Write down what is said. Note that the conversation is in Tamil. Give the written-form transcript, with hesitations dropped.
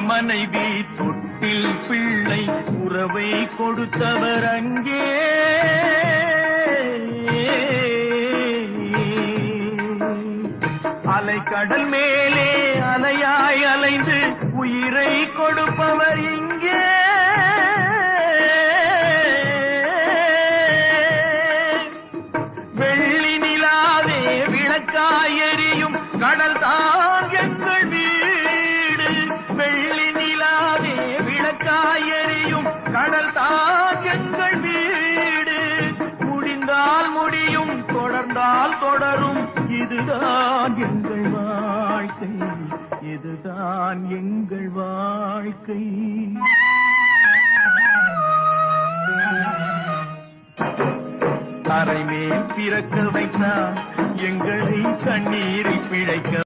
மனைவி தொட்டில் பிள்ளை உறவை கொடுத்தவர் அங்கே. அலைக்கடல் மேலே அலையாய் அலைந்து உயிரை கொடுப்பவர் இங்கே. வெள்ளி நிலாவே விளக்காய் எரியும் கடல் தான் எங்கள் வீடு. வெள்ளி நிலாவே விளக்காய் எரியும் கடல் தான் எங்கள் வீடு. முடிந்தால் முடியும், தொடர்ந்தால் தொடரும், இதுதான் எங்கள் வாழ்க்கை, இதுதான் எங்கள் வாழ்க்கை. தரைமேல் பிறக்க வைத்தார் எங்களை கண்ணீரை பிழைக்க